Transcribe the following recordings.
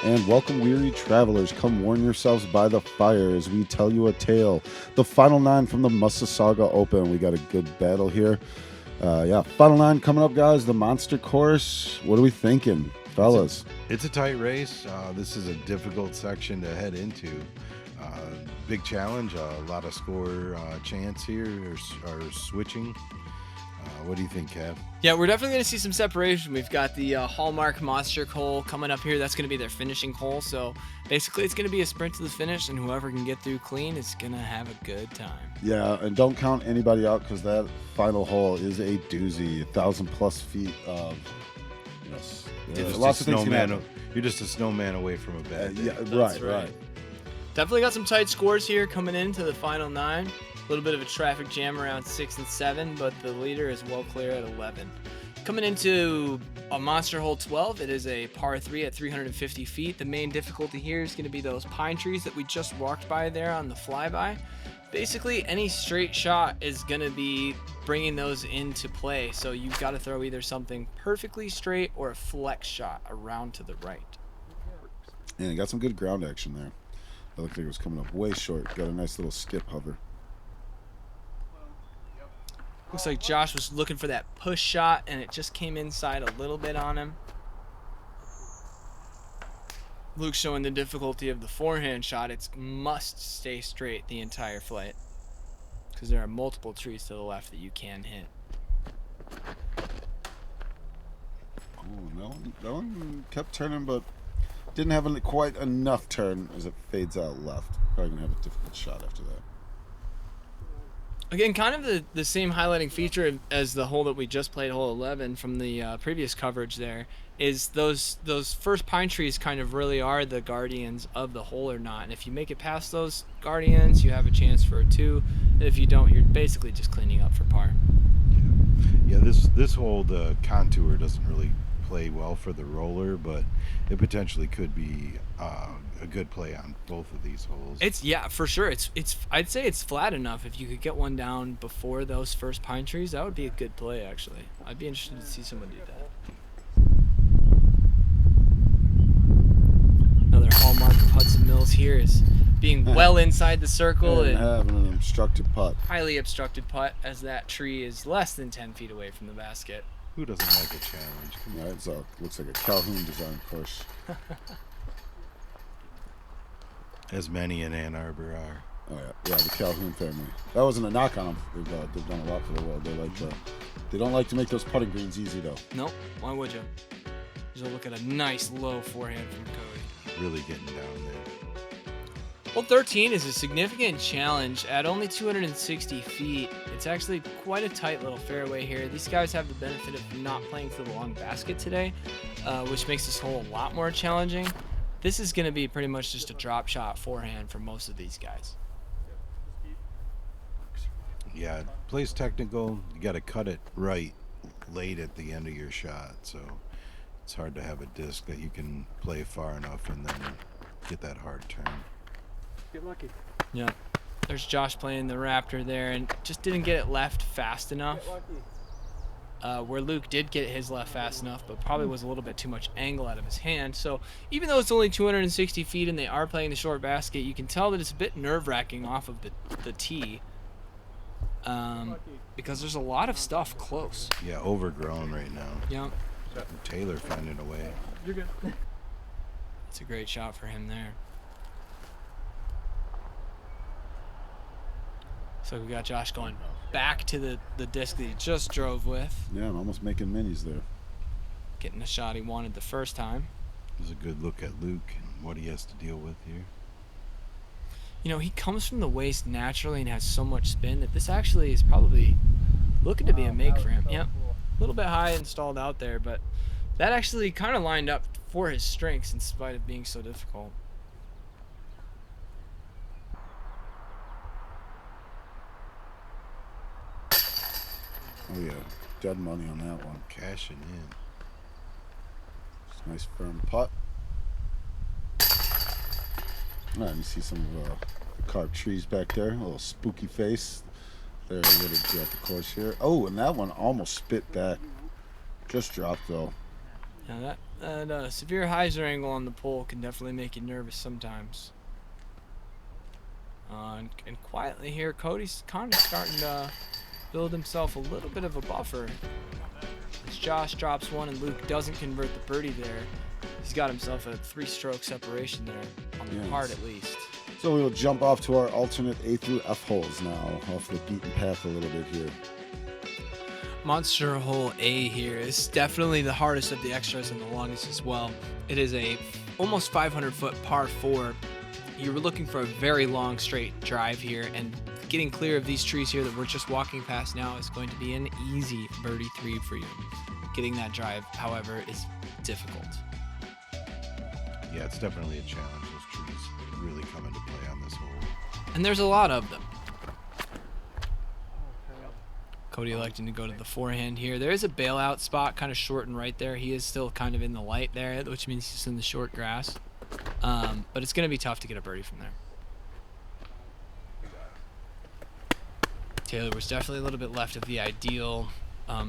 And welcome, weary travelers. Come warm yourselves by the fire as we tell you a tale. The final 9 from the Massasauga Open. We got a good battle here. Final 9 coming up, guys. The monster course. What are we thinking, fellas? It's a tight race. This is a difficult section to head into. Big challenge. A lot of score chance here or switching. What do you think, Kev? Yeah, we're definitely going to see some separation. We've got the Hallmark Monster hole coming up here. That's going to be their finishing hole. So basically, it's going to be a sprint to the finish, and whoever can get through clean is going to have a good time. Yeah, and don't count anybody out because that final hole is a doozy. 1,000+ feet of. Yes. Lots of things. You're just a snowman away from a bad day. Yeah, right. Definitely got some tight scores here coming into the final 9. A little bit of a traffic jam around 6 and 7, but the leader is well clear at 11. Coming into a Monster Hole 12, it is a par 3 at 350 feet. The main difficulty here is going to be those pine trees that we just walked by there on the flyby. Basically, any straight shot is going to be bringing those into play, so you've got to throw either something perfectly straight or a flex shot around to the right. And it got some good ground action there. That looked like it was coming up way short. Got a nice little skip hover. Looks like Josh was looking for that push shot, and it just came inside a little bit on him. Luke's showing the difficulty of the forehand shot. It must stay straight the entire flight because there are multiple trees to the left that you can hit. Oh, that one kept turning, but didn't have quite enough turn as it fades out left. Probably going to have a difficult shot after that. Again, kind of the same highlighting feature as the hole that we just played, hole 11 from the previous coverage there, is those first pine trees kind of really are the guardians of the hole or not. And if you make it past those guardians, you have a chance for a 2. And if you don't, you're basically just cleaning up for par. Yeah, this hole, the contour doesn't really play well for the roller, but it potentially could be a good play on both of these holes. For sure. I'd say it's flat enough. If you could get one down before those first pine trees, that would be a good play, actually. I'd be interested to see someone do that. Another hallmark of Hudson Mills here is being well inside the circle and having an obstructed putt. Highly obstructed putt, as that tree is less than 10 feet away from the basket. Who doesn't like a challenge? Come on. Right, so looks like a Calhoun design course. As many in Ann Arbor are. Oh yeah, the Calhoun family. That wasn't a knock on them. They've done a lot for the world. They don't like to make those putting greens easy though. Nope. Why would you? Just look at a nice low forehand from Cody. Really getting down there. Well, 13 is a significant challenge at only 260 feet. It's actually quite a tight little fairway here. These guys have the benefit of not playing for the long basket today, which makes this hole a lot more challenging. This is going to be pretty much just a drop shot forehand for most of these guys. Yeah, it plays technical. You got to cut it right late at the end of your shot, so it's hard to have a disc that you can play far enough and then get that hard turn. Get lucky. Yeah. There's Josh playing the Raptor there and just didn't get it left fast enough. Where Luke did get his left fast enough, but probably was a little bit too much angle out of his hand. So even though it's only 260 feet and they are playing the short basket, you can tell that it's a bit nerve-wracking off of the tee because there's a lot of stuff close. Yeah, overgrown right now. Yeah. Taylor finding a way. You're good. It's a great shot for him there. So we got Josh going back to the disc that he just drove with. Yeah, and almost making minis there. Getting the shot he wanted the first time. There's a good look at Luke and what he has to deal with here. You know, he comes from the waist naturally and has so much spin that this actually is probably looking to be a make for him. Yep, a little bit high and stalled out there, but that actually kind of lined up for his strengths in spite of being so difficult. Oh yeah, dead money on that one. Cashing in. Just nice firm putt. All right, you see some of the carved trees back there. A little spooky face. They're a little throughout the course here. Oh, and that one almost spit back. Just dropped though. Now that severe hyzer angle on the pole can definitely make you nervous sometimes. And quietly here, Cody's kind of starting to build himself a little bit of a buffer. As Josh drops one and Luke doesn't convert the birdie there, he's got himself a 3-stroke separation there, on the part at least. So we will jump off to our alternate A through F holes now, off the beaten path a little bit here. Monster hole A here is definitely the hardest of the extras and the longest as well. It is a almost 500-foot par 4. You were looking for a very long straight drive here, and getting clear of these trees here that we're just walking past now is going to be an easy birdie 3 for you. Getting that drive, however, is difficult. Yeah, it's definitely a challenge. Those trees really come into play on this hole. And there's a lot of them. Cody electing to go to the forehand here. There is a bailout spot kind of short and right there. He is still kind of in the light there, which means he's in the short grass. But it's going to be tough to get a birdie from there. Taylor was definitely a little bit left of the ideal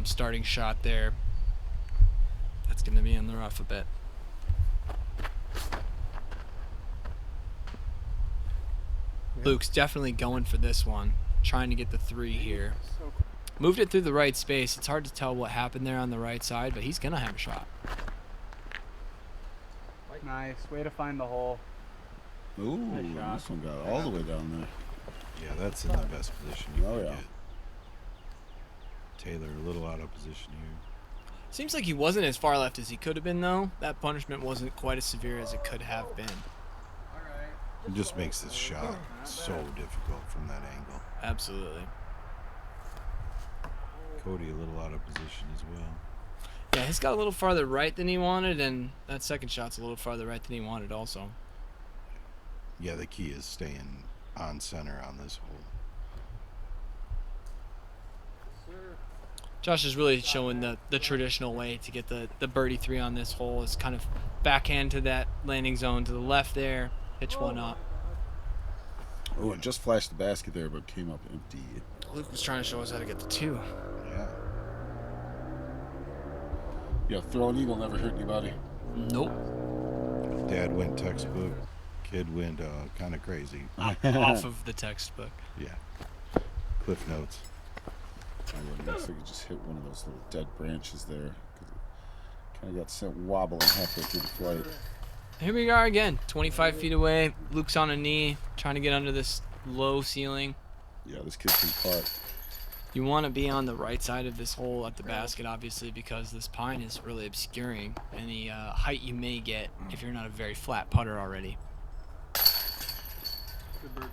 starting shot there. That's going to be in the rough a bit. Luke's definitely going for this one, trying to get the 3 here. Moved it through the right space. It's hard to tell what happened there on the right side, but he's going to have a shot. Nice. Way to find the hole. Ooh, Nice this one got all the way down there. Yeah, that's in the best position you Oh, can yeah. get. Taylor a little out of position here. Seems like he wasn't as far left as he could have been, though. That punishment wasn't quite as severe as it could have been. It just makes this shot so difficult from that angle. Absolutely. Cody a little out of position as well. Yeah, he's got a little farther right than he wanted, and that second shot's a little farther right than he wanted also. Yeah, the key is staying on center on this hole. Josh is really showing the traditional way to get the birdie 3 on this hole. Is kind of backhand to that landing zone to the left there, pitch one up. Oh, it just flashed the basket there, but came up empty. Luke was trying to show us how to get the 2. Yeah. Yeah, throwing eagle never hurt anybody. Nope. Dad went textbook. Kid went kind of crazy. Off of the textbook. Yeah. Cliff notes. It looks like it just hit one of those little dead branches there. Kind of got sent wobbling halfway through the flight. Here we are again, 25 feet away. Luke's on a knee, trying to get under this low ceiling. Yeah, this kid can putt. You want to be on the right side of this hole at the basket, obviously, because this pine is really obscuring any height you may get if you're not a very flat putter already. Yeah,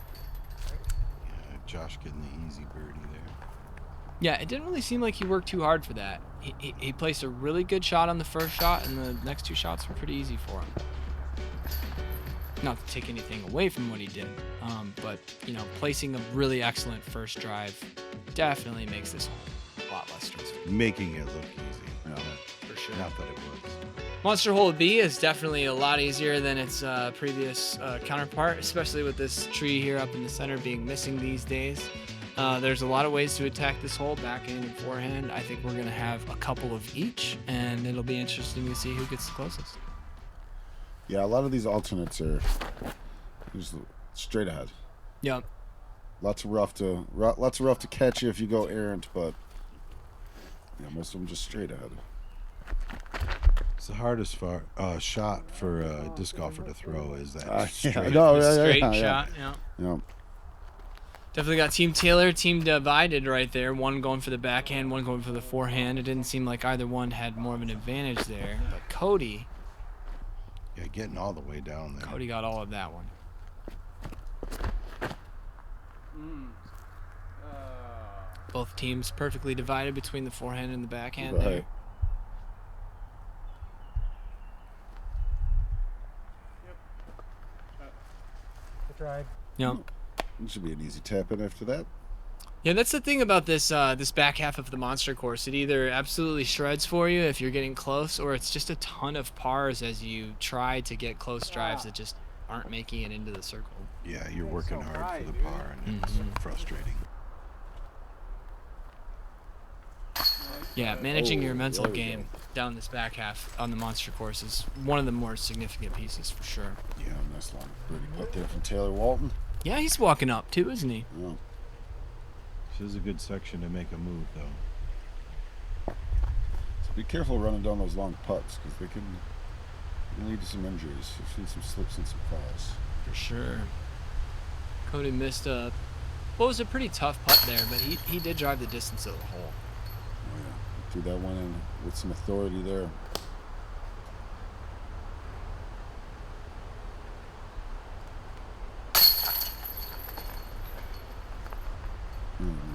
Josh getting the easy birdie there. Yeah, it didn't really seem like he worked too hard for that. He placed a really good shot on the first shot, and the next 2 shots were pretty easy for him. Not to take anything away from what he did, but, you know, placing a really excellent first drive definitely makes this hole a lot less stressful. Making it look easy. Yeah. For sure. Not that it was. Monster Hole B is definitely a lot easier than its previous counterpart, especially with this tree here up in the center being missing these days. There's a lot of ways to attack this hole, backhand and forehand. I think we're going to have a couple of each, and it'll be interesting to see who gets the closest. Yeah, a lot of these alternates are just straight ahead. Yep. Lots of rough to catch you if you go errant, but yeah, most of them just straight ahead. It's the hardest shot for a disc golfer to throw is that straight. Straight shot, yeah. Yeah. Definitely got Team Taylor, team divided right there. One going for the backhand, one going for the forehand. It didn't seem like either one had more of an advantage there. But Cody getting all the way down there. Cody got all of that one. Both teams perfectly divided between the forehand and the backhand there. Right. I tried. Yep. It should be an easy tap in after that. Yeah, that's the thing about this this back half of the monster course. It either absolutely shreds for you if you're getting close, or it's just a ton of pars as you try to get close drives that just aren't making it into the circle. Yeah, you're working hard for the par, and it's frustrating. Yeah, managing your mental there we game. go. down this back half on the monster course is one of the more significant pieces for sure. Yeah, nice long birdie putt there from Taylor Walton. Yeah, he's walking up too, isn't he? Yeah. This is a good section to make a move, though. So be careful running down those long putts because they can lead to some injuries. You've seen some slips and some falls. For sure. Cody missed a pretty tough putt there, but he did drive the distance of the hole. Oh, yeah. Threw that one in with some authority there.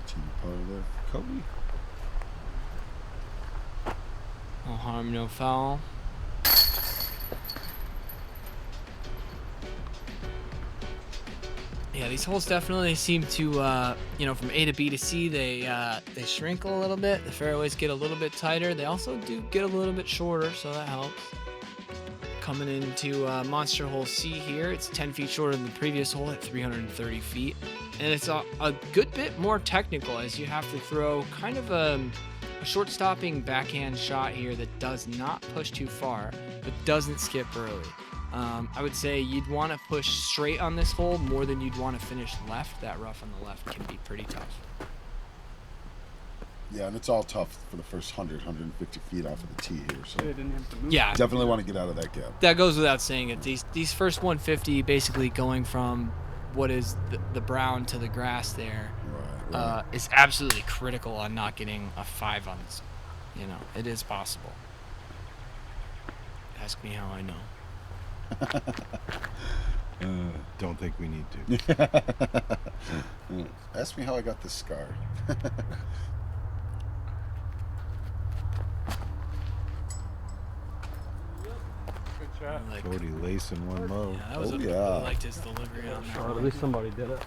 Team putter there for Cody. No harm, no foul. Yeah, these holes definitely seem to, from A to B to C, they shrink a little bit. The fairways get a little bit tighter. They also do get a little bit shorter, so that helps. Coming into Monster Hole C here, it's 10 feet shorter than the previous hole at 330 feet. And it's a good bit more technical as you have to throw kind of a short stopping backhand shot here that does not push too far, but doesn't skip early. I would say you'd want to push straight on this hole more than you'd want to finish left. That rough on the left can be pretty tough. Yeah, and it's all tough for the first 100, 150 feet off of the tee here. So It didn't have to move. Yeah, definitely want to get out of that gap. that goes without saying it. These first 150, basically going from what is the brown to the grass there, Right. is absolutely critical on not getting a 5 on this. It is possible. Ask me how I know. Don't think we need to. Ask me how I got this scar. Good shot. Like, Cody lacing one low. yeah, that was Oh, I yeah. liked his delivery on that At one. least somebody did it.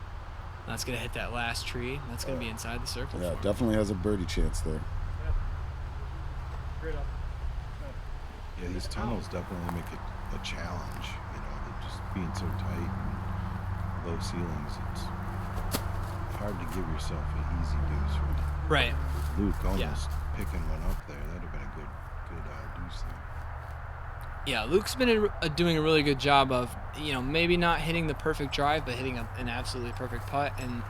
That's gonna hit that last tree. That's gonna be inside the circle. Yeah, for him. definitely has a birdie chance there. Straight up. Yeah, these tunnels definitely make it a challenge. They're just being so tight and low ceilings. It's hard to give yourself an easy deuce. Right. Luke almost picking one up there. That'd have been a good deuce there. Yeah, Luke's been doing a really good job of, maybe not hitting the perfect drive, but hitting an absolutely perfect putt. And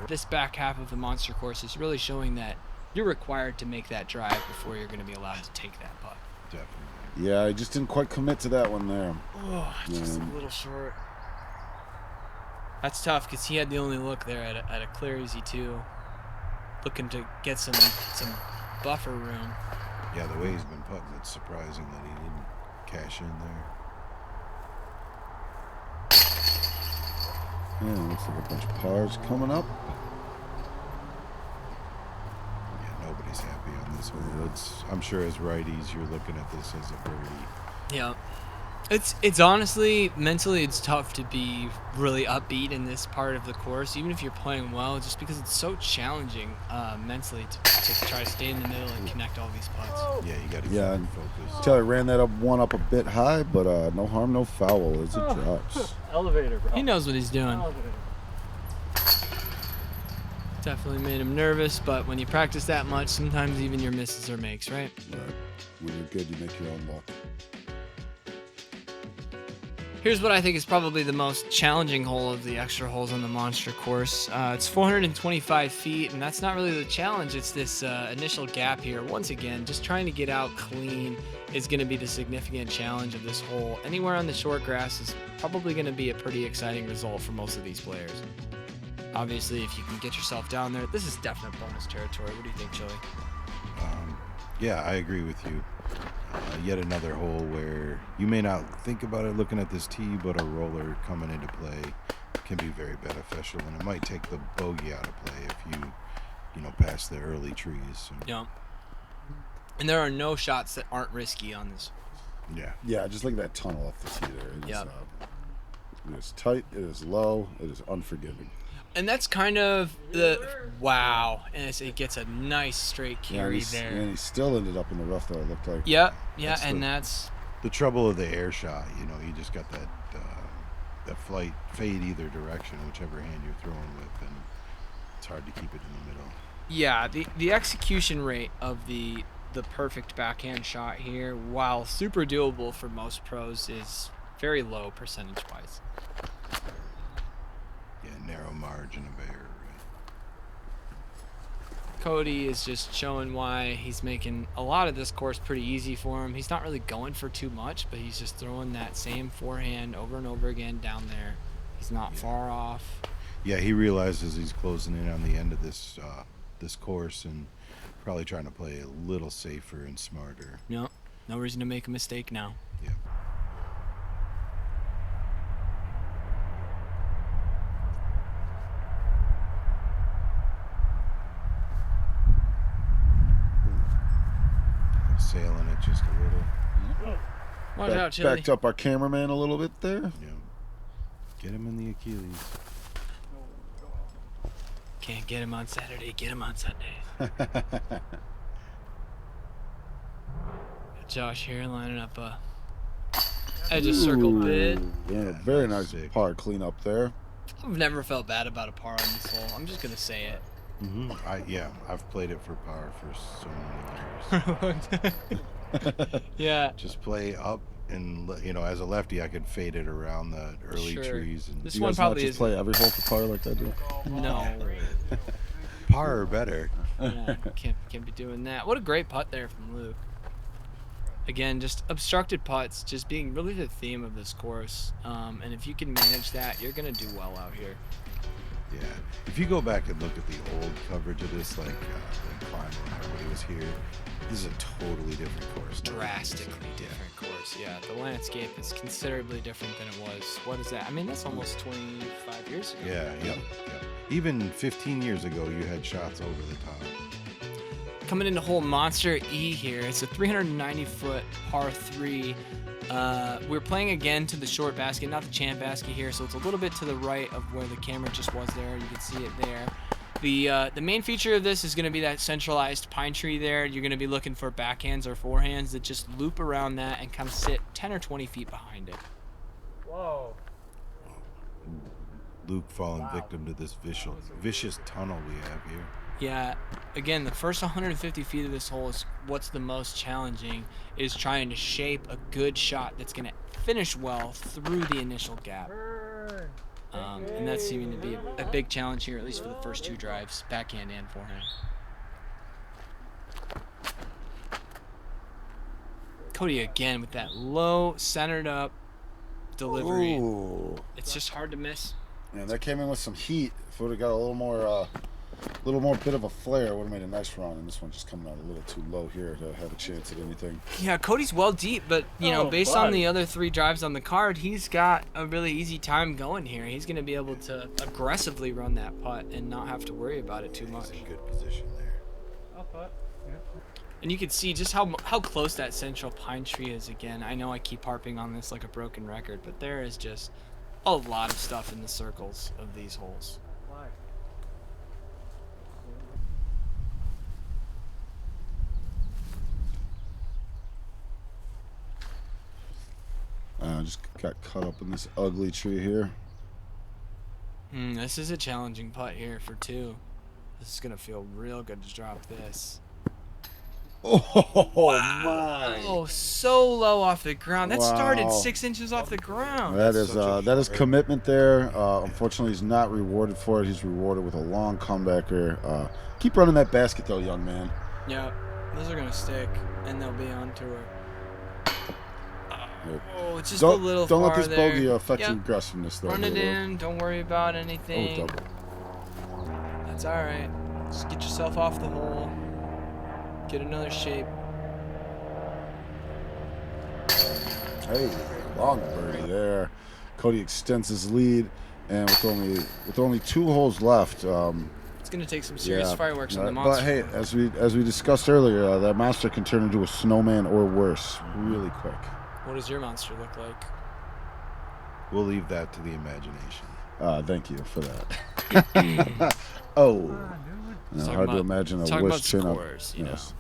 this back half of the monster course is really showing that you're required to make that drive before you're going to be allowed to take that putt. Definitely. Yeah, I just didn't quite commit to that one there. Oh, just a little short. That's tough because he had the only look there at a clear easy 2, looking to get some buffer room. Yeah, the way he's been putting, it's surprising that he didn't cash in there. Yeah, looks like a bunch of pars coming up. Yeah, nobody's happy on this one. I'm sure as righties, you're looking at this as a birdie. Yeah. It's honestly, mentally, it's tough to be really upbeat in this part of the course, even if you're playing well, just because it's so challenging mentally to try to stay in the middle and connect all these putts. Yeah, you got to Yeah, keep focused. Taylor ran that up a bit high, but no harm, no foul as it drops. Elevator, bro. He knows what he's doing. Elevator. Definitely made him nervous, but when you practice that much, sometimes even your misses are makes, right? Right. When you're good, you make your own luck. Here's what I think is probably the most challenging hole of the extra holes on the monster course. It's 425 feet, and that's not really the challenge. It's this initial gap here. Once again, just trying to get out clean is going to be the significant challenge of this hole. Anywhere on the short grass is probably going to be a pretty exciting result for most of these players. Obviously, if you can get yourself down there, this is definite bonus territory. What do you think, Joey? Yeah, I agree with you. Yet another hole where you may not think about it looking at this tee, but a roller coming into play can be very beneficial, and it might take the bogey out of play if you pass the early trees. So, Yeah. And there are no shots that aren't risky on this. yeah. Yeah, just look at that tunnel off the tee there. It is, Yep. it is tight, it is low, it is unforgiving. And that's kind of the wow. And it gets a nice straight carry there. And he still ended up in the rough, though, it looked like. Yep. Yeah, That's and the- that's The trouble of the air shot, you just got that flight fade either direction, whichever hand you're throwing with, and it's hard to keep it in the middle. yeah. The execution rate of the the perfect backhand shot here, while super doable for most pros, is very low percentage-wise. Yeah, narrow margin of error. Cody is just showing why he's making a lot of this course pretty easy for him. He's not really going for too much, but he's just throwing that same forehand over and over again down there. He's not far off. Yeah, he realizes he's closing in on the end of this this course and probably trying to play a little safer and smarter. No reason to make a mistake now. Yeah. Sailing it just a little. Watch out, Chili. Backed up our cameraman a little bit there. Yeah. Get him in the Achilles. Can't get him on Saturday, get him on Sunday. Josh here lining up a edge of circle bid. Yeah, very nice sick. par cleanup there. I've never felt bad about a par on this hole. I'm just gonna say it. I've played it for par for so many years. Yeah. Just play up, and as a lefty, I could fade it around the early Sure. trees. And This You one guys not probably just is. play every hole for par like I do. No. par or better. Yeah, can't be doing that. What a great putt there from Luke. Again, just obstructed putts, just being really the theme of this course. And if you can manage that, you're gonna do well out here. Yeah. If you go back and look at the old coverage of this, like when Klein or everybody was here, this is a totally different course. now. Drastically different course. Yeah, the landscape is considerably different than it was. What is that? I mean, that's almost 25 years ago. Yeah, yep. Even 15 years ago, you had shots over the top. Coming into hole Monster E here. It's a 390-foot par 3. We're playing again to the short basket, not the champ basket here, so it's a little bit to the right of where the camera just was there. You can see it there. The main feature of this is going to be that centralized pine tree there. You're going to be looking for backhands or forehands that just loop around that and kind of sit 10 or 20 feet behind it. Whoa. Luke falling victim to this vicious tunnel we have here. Yeah, again, the first 150 feet of this hole is what's the most challenging, is trying to shape a good shot that's going to finish well through the initial gap. And that's seeming to be a big challenge here, at least for the first two drives, backhand and forehand. Cody again with that low, centered up delivery. Ooh. It's just hard to miss. Man, that came in with some heat. If it would have got a little more bit of a flare, would have made a nice run. And this one just coming out a little too low here to have a chance at anything. Yeah, Cody's well deep, but based on the other three drives on the card, he's got a really easy time going here. He's going to be able to aggressively run that putt and not have to worry about it too much. He's in good position there. I'll putt. Yeah. And you can see just how close that central pine tree is again. I know I keep harping on this like a broken record, but there is just a lot of stuff in the circles of these holes. Why? Just got caught up in this ugly tree here. This is a challenging putt here for two. This is going to feel real good to drop this. Oh my! Oh, so low off the ground. That started Wow. 6 inches off the ground. That is such a that is hard- commitment there. Unfortunately, he's not rewarded for it. He's rewarded with a long comebacker. Keep running that basket though, young man. Yeah, those are going to stick, and they'll be on tour. Oh, it's just a little Don't far let this there. bogey affect Yep. your aggressiveness though. Run it here, in. Don't worry about Luke. anything. Oh, double. That's all right. Just get yourself off the hole. Get another shape. Hey, long birdie there. Cody extends his lead, and with only 2 holes left. It's gonna take some serious fireworks on the But monster. hey, as we discussed earlier, that monster can turn into a snowman or worse really quick. What does your monster look like? We'll leave that to the imagination. Thank you for that. Oh, no, Talking hard to about- imagine a talking worse about chin up. scores, you Yes.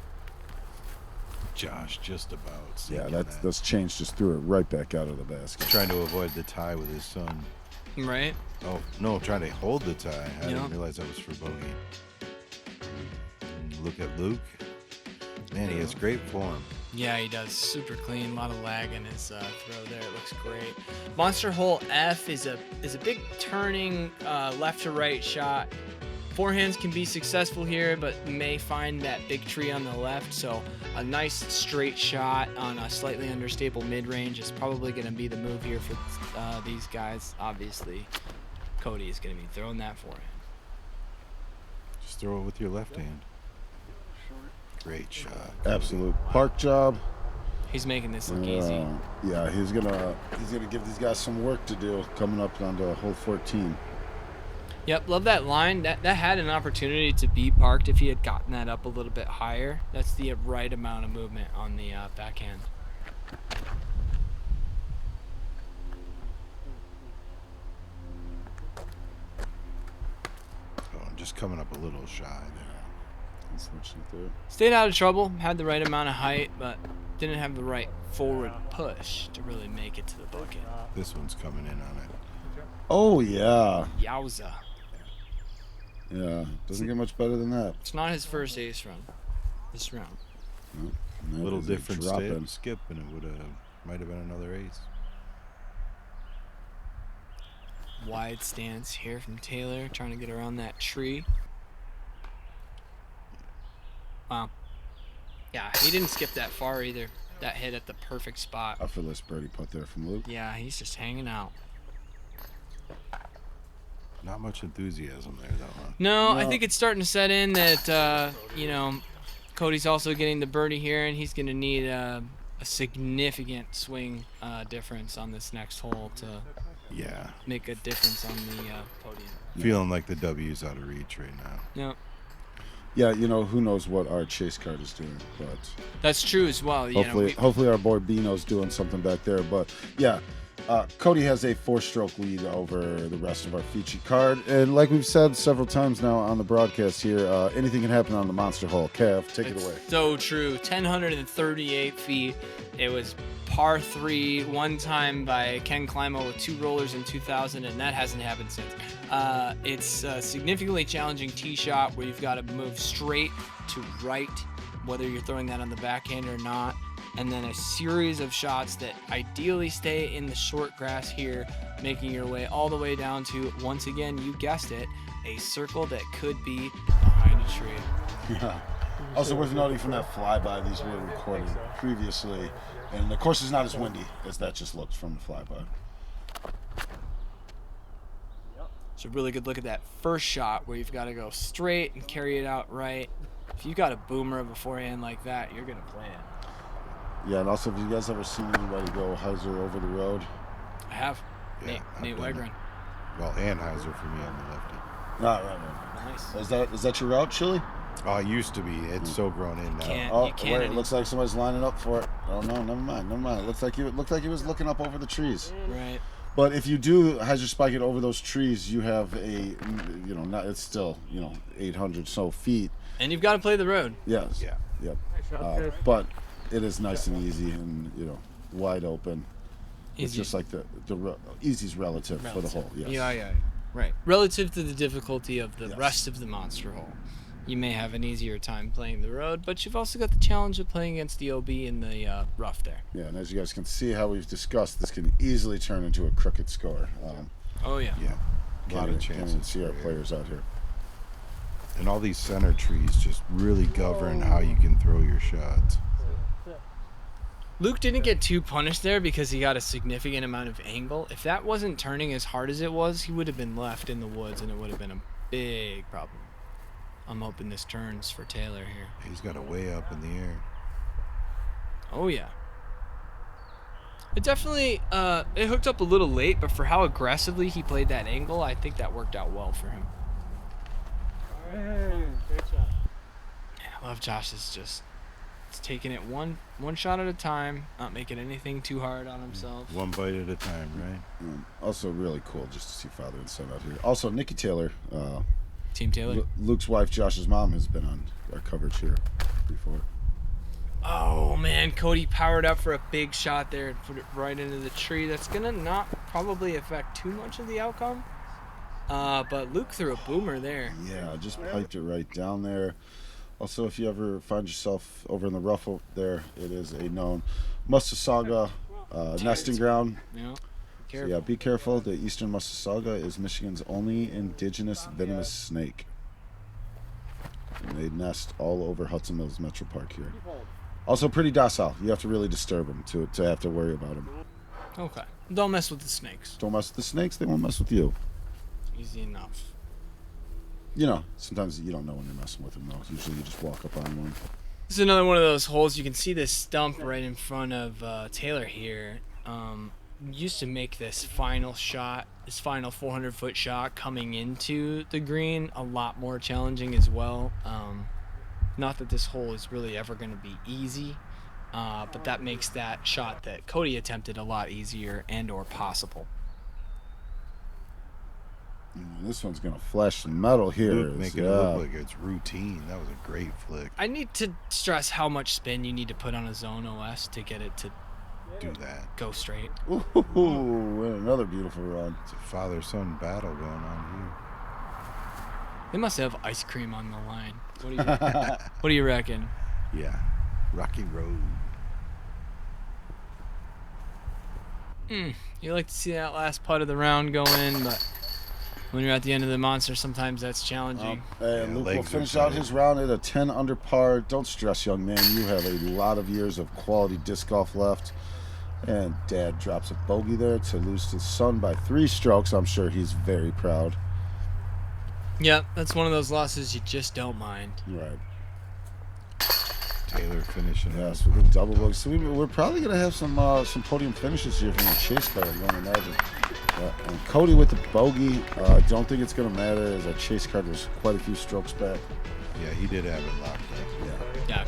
Josh just about Yeah, sinking that's that. those chains just threw it right back out of the basket. Trying to avoid the tie with his son. Right? Oh, no, trying to hold the tie. I Yeah. didn't realize that was for bogey. And look at Luke. Man, he has great form. Yeah, he does. Super clean. A lot of lag in his throw there. It looks great. Monster hole F is a big turning left to right shot. Forehands can be successful here, but may find that big tree on the left. So a nice straight shot on a slightly understable mid-range is probably going to be the move here for these guys. Obviously, Cody is going to be throwing that forehand. Just throw it with your left hand. Great shot. Absolute park job. He's making this look easy. Yeah, he's gonna give these guys some work to do coming up onto hole 14. Yep, love that line. That had an opportunity to be parked if he had gotten that up a little bit higher. That's the right amount of movement on the backhand. Oh, just coming up a little shy. Stayed out of trouble, had the right amount of height, but didn't have the right forward push to really make it to the bucket. This one's coming in on it. Oh yeah. Yowza. Yeah, doesn't get much better than that. It's not his first ace run this round. A little different skip, and it might have been another ace. Wide stance here from Taylor, trying to get around that tree. Wow. Yeah, he didn't skip that far either. That hit at the perfect spot. Effortless birdie putt there from Luke. Yeah, he's just hanging out. Not much enthusiasm there, though, huh? No, I think it's starting to set in that, Cody's also getting the birdie here, and he's going to need a significant swing difference on this next hole to make a difference on the podium. Feeling like the W's out of reach right now. No. Yeah, who knows what our chase card is doing, but that's true as well. Hopefully our boy Bino's doing something back there. But yeah, Cody has a 4-stroke lead over the rest of our featured card, and like we've said several times now on the broadcast here, anything can happen on the monster hole. Kev, take it away. So true. 1,038 feet. It was par 3 one time by Ken Climo with 2 rollers in 2000, and that hasn't happened since. It's a significantly challenging tee shot where you've got to move straight to right, whether you're throwing that on the backhand or not, and then a series of shots that ideally stay in the short grass here, making your way all the way down to, once again, you guessed it, a circle that could be behind a tree. Yeah. Also worth noting from that flyby, these were recorded previously, and the course is not as windy as that just looks from the flyby. It's a really good look at that first shot where you've got to go straight and carry it out right. If you got a boomer beforehand like that, you're going to play it. Yeah, and also, have you guys ever seen anybody go Heiser over the road? I have. Yeah, Nate Wegren. Well, and Heiser for me on the lefty. Right. Nice. Is that your route, Chili? Oh, it used to be. It's so grown in now. You can't. It looks like somebody's lining up for it. Oh no, never mind. It looked like he was looking up over the trees. Right. But if you do Heiser spike it over those trees, you have it's still 800 so feet. And you've got to play the road. Yes. Yeah. Yep. But it is nice and easy and wide open. It's just like the easy's relative for the hole. Yes. Yeah. Right. Relative to the difficulty of the rest of the monster hole, you may have an easier time playing the road, but you've also got the challenge of playing against the OB in the rough there. Yeah, and as you guys can see, how we've discussed, this can easily turn into a crooked score. Oh yeah. Yeah. A lot of chances. Can't see our players out here. And all these center trees just really govern how you can throw your shots. Luke didn't get too punished there because he got a significant amount of angle. If that wasn't turning as hard as it was, he would have been left in the woods, and it would have been a big problem. I'm hoping this turns for Taylor here. He's got it way up in the air. Oh yeah. It definitely it hooked up a little late, but for how aggressively he played that angle, I think that worked out well for him. Great shot. Yeah, I love Josh's just taking it one shot at a time, not making anything too hard on himself. One bite at a time, right? Also really cool just to see father and son out here. Also, Nikki Taylor, Team Taylor. Luke's wife, Josh's mom, has been on our coverage here before. Oh man, Cody powered up for a big shot there and put it right into the tree. That's gonna not probably affect too much of the outcome. But Luke threw a boomer there. Yeah, just piped it right down there. Also, if you ever find yourself over in the rough over there, it is a known Massasauga nesting ground. Yeah. So Careful. yeah, be careful. The eastern Massasauga is Michigan's only indigenous venomous snake. And they nest all over Hudson Mills Metro Park here. Also pretty docile. You have to really disturb them to have to worry about them. Okay. Don't mess with the snakes. Don't mess with the snakes, they won't mess with you. Easy enough. You know, sometimes you don't know when you're messing with them, though. Usually you just walk up on one. This is another one of those holes. You can see this stump right in front of Taylor here. Used to make this final shot, this final 400-foot shot coming into the green a lot more challenging as well. Not that this hole is really ever going to be easy, but that makes that shot that Cody attempted a lot easier and or possible. This one's going to flash some metal here. Luke make it look like it's routine. That was a great flick. I need to stress how much spin you need to put on a zone OS to get it to Do that. go straight. Ooh, and another beautiful run. It's a father-son battle going on here. They must have ice cream on the line. What do you reckon? Yeah. Rocky Road. You like to see that last putt of the round go in, but when you're at the end of the monster, sometimes that's challenging. And Yeah, Luke will legs are finish out tired. his round at a 10 under par. Don't stress, young man. You have a lot of years of quality disc golf left. And Dad drops a bogey there to lose his son by 3 strokes. I'm sure he's very proud. Yep, that's one of those losses you just don't mind. Right. Taylor finishing it. Yes, with a double bogey. So we're probably going to have some podium finishes here from the chase card, I'm going to imagine. And Cody with the bogey. I don't think it's going to matter, as that chase card was quite a few strokes back. Yeah, he did have it locked up. Yeah,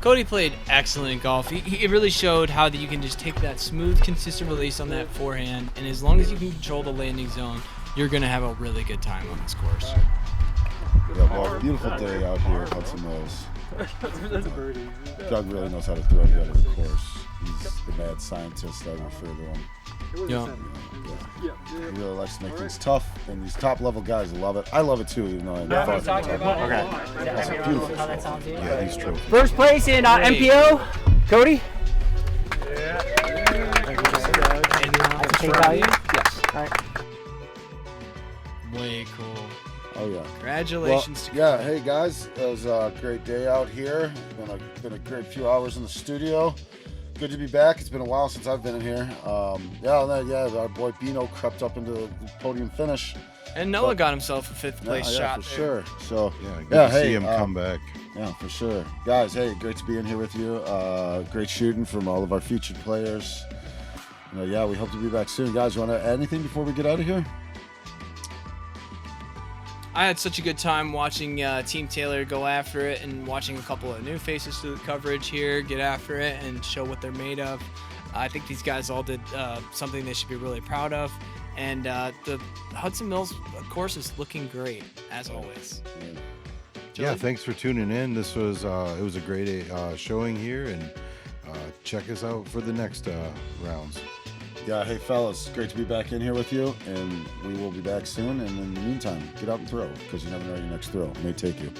Cody played excellent golf. He really showed how that you can just take that smooth, consistent release on that forehand, and as long as you can control the landing zone, you're going to have a really good time on this course. Yeah, well, beautiful day out here at Hudson Mills. That's a birdie. Doug really knows how to throw you out of the course. He's the mad scientist, I refer to him. Yeah. He really likes to make things tough, and these top-level guys love it. I love it too, even though I never thought it. Okay. Beautiful. How that sounds, yeah. Yeah, these trophies. First place in MPO, Cody. I can take value. Yes. All right. Way cool. Oh yeah. Congratulations Well, to yeah. Hey guys, it was a great day out here. Been a great few hours in the studio. Good to be back. It's been a while since I've been in here. Our boy Bino crept up into the podium finish. And Noah got himself a 5th place yeah, shot for there. sure. So Yeah, good to see him come back. Yeah, for sure. Guys, hey, great to be in here with you. Great shooting from all of our featured players. Yeah, we hope to be back soon. Guys, you want to add anything before we get out of here? I had such a good time watching Team Taylor go after it and watching a couple of new faces to the coverage here get after it and show what they're made of. I think these guys all did something they should be really proud of. And the Hudson Mills course is looking great, as always. Yeah, thanks for tuning in. This was it was a great showing here, and check us out for the next rounds. Yeah, hey fellas, great to be back in here with you, and we will be back soon. And in the meantime, get out and throw, because you never know your next throw may take you.